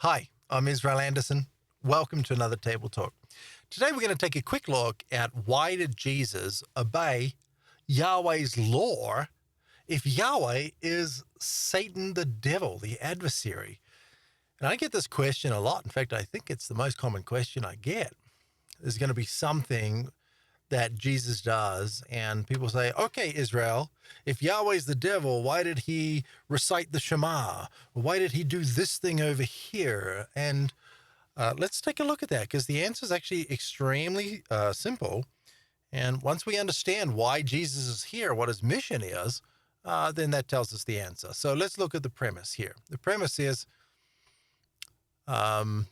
Hi, I'm Israel Anderson. Welcome to another Table Talk. Today we're going to take a quick look at why did Jesus obey Yahweh's law if Yahweh is Satan the devil, the adversary? And I get this question a lot. In fact, I think it's the most common question I get. There's going to be something that Jesus does, and people say, okay, Israel, if Yahweh's the devil, why did he recite the Shema? Why did he do this thing over here? And let's take a look at that, because the answer is actually extremely simple. And once we understand why Jesus is here, what his mission is, then that tells us the answer. So let's look at the premise here. The premise is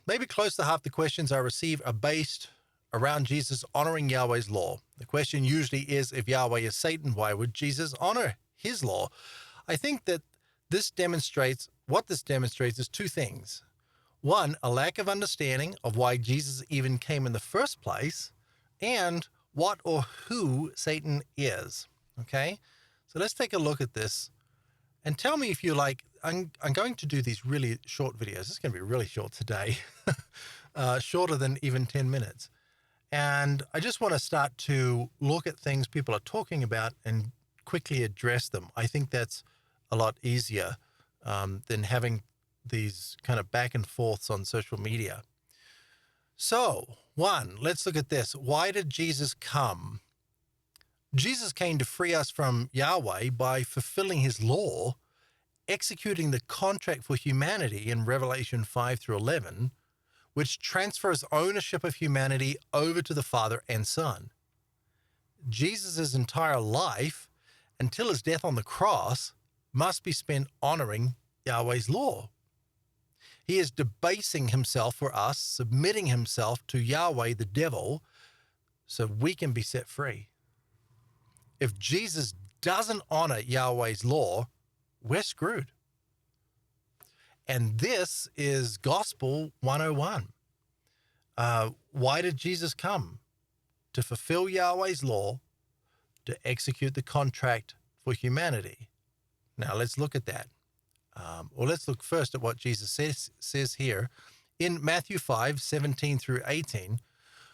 maybe close to half the questions I receive are based around Jesus honoring Yahweh's law. The question usually is, if Yahweh is Satan, why would Jesus honor his law? I think that what this demonstrates is two things. One, a lack of understanding of why Jesus even came in the first place, and what or who Satan is. Okay? So let's take a look at this and tell me if you like. I'm going to do these really short videos. It's going to be really short today, shorter than even 10 minutes. And I just want to start to look at things people are talking about and quickly address them. I think that's a lot easier than having these kind of back and forths on social media. So, one, let's look at this. Why did Jesus come? Jesus came to free us from Yahweh by fulfilling his law, executing the contract for humanity in Revelation 5 through 11, which transfers ownership of humanity over to the Father and Son. Jesus' entire life, until his death on the cross, must be spent honoring Yahweh's law. He is debasing himself for us, submitting himself to Yahweh the devil, so we can be set free. If Jesus doesn't honor Yahweh's law, we're screwed. And this is Gospel 101. Why did Jesus come? To fulfill Yahweh's law, to execute the contract for humanity. Now let's look at that. Let's look first at what Jesus says here in Matthew 5, 17 through 18.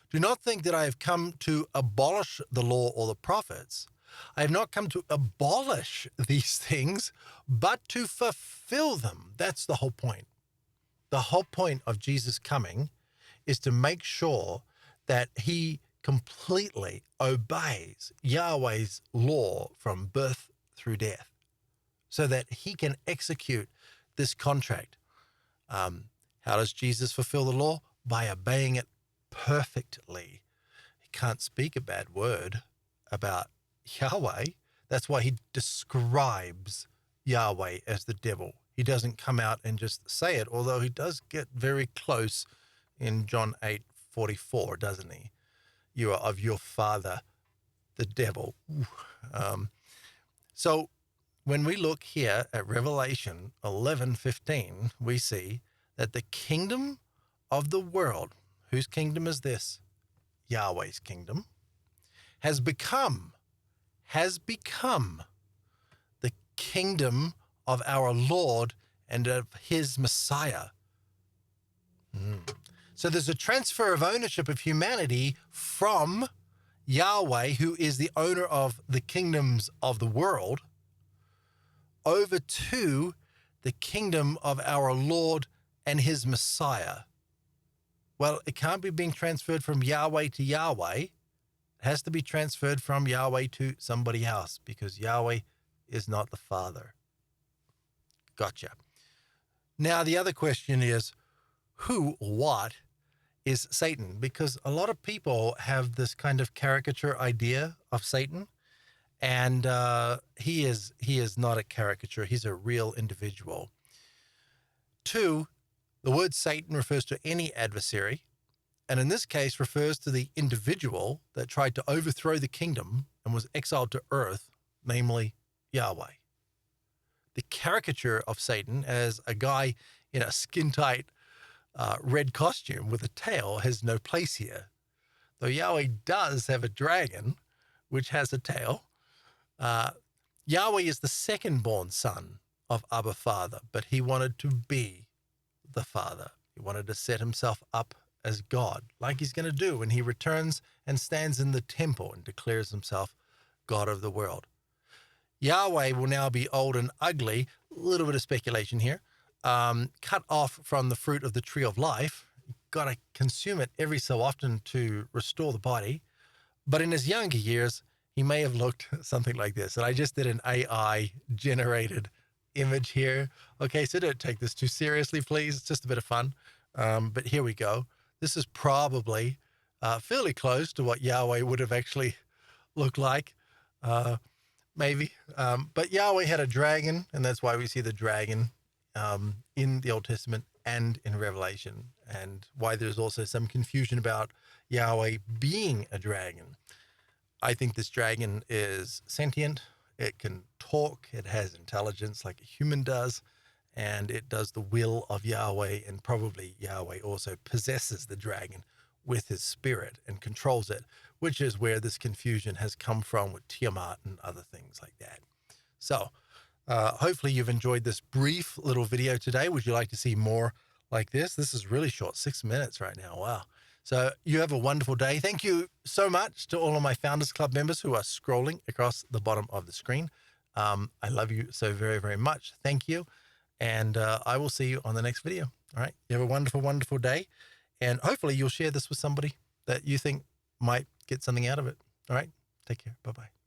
Do not think that I have come to abolish the law or the prophets. I have not come to abolish these things, but to fulfill them. That's the whole point. The whole point of Jesus coming is to make sure that he completely obeys Yahweh's law from birth through death, so that he can execute this contract. How does Jesus fulfill the law? By obeying it perfectly. He can't speak a bad word about Yahweh. That's why he describes Yahweh as the devil. He doesn't come out and just say it, although he does get very close in John 8:44, doesn't he? You are of your father, the devil. So when we look here at Revelation 11:15, we see that the kingdom of the world, whose kingdom is this? Yahweh's kingdom, has become the kingdom of our Lord and of his Messiah. So there's a transfer of ownership of humanity from Yahweh, who is the owner of the kingdoms of the world, over to the kingdom of our Lord and his Messiah. Well, it can't be being transferred from Yahweh to Yahweh. It has to be transferred from Yahweh to somebody else, because Yahweh is not the Father. Gotcha. Now, the other question is, who or what is Satan? Because a lot of people have this kind of caricature idea of Satan, and he is not a caricature. He's a real individual. Two, the word Satan refers to any adversary, and in this case refers to the individual that tried to overthrow the kingdom and was exiled to earth, namely Yahweh. The caricature of Satan as a guy in a skin-tight red costume with a tail has no place here. Though Yahweh does have a dragon, which has a tail. Yahweh is the second-born son of Abba Father, but he wanted to be the Father. He wanted to set himself up as God, like he's going to do when he returns and stands in the temple and declares himself God of the world. Yahweh will now be old and ugly, a little bit of speculation here, cut off from the fruit of the tree of life. You've got to consume it every so often to restore the body. But in his younger years, he may have looked something like this. And I just did an AI-generated image here. Okay, so don't take this too seriously, please. It's just a bit of fun. But here we go. This is probably fairly close to what Yahweh would have actually looked like. Maybe. But Yahweh had a dragon, and that's why we see the dragon in the Old Testament and in Revelation, and why there's also some confusion about Yahweh being a dragon. I think this dragon is sentient. It can talk. It has intelligence like a human does, and it does the will of Yahweh, and probably Yahweh also possesses the dragon with his spirit and controls it, which is where this confusion has come from with Tiamat and other things like that. So hopefully you've enjoyed this brief little video today. Would you like to see more like this? This is really short, 6 minutes right now. Wow. So you have a wonderful day. Thank you so much to all of my Founders Club members who are scrolling across the bottom of the screen. I love you so very, very much. Thank you. And I will see you on the next video. All right. You have a wonderful, wonderful day. And hopefully you'll share this with somebody that you think might get something out of it. All right. Take care. Bye-bye.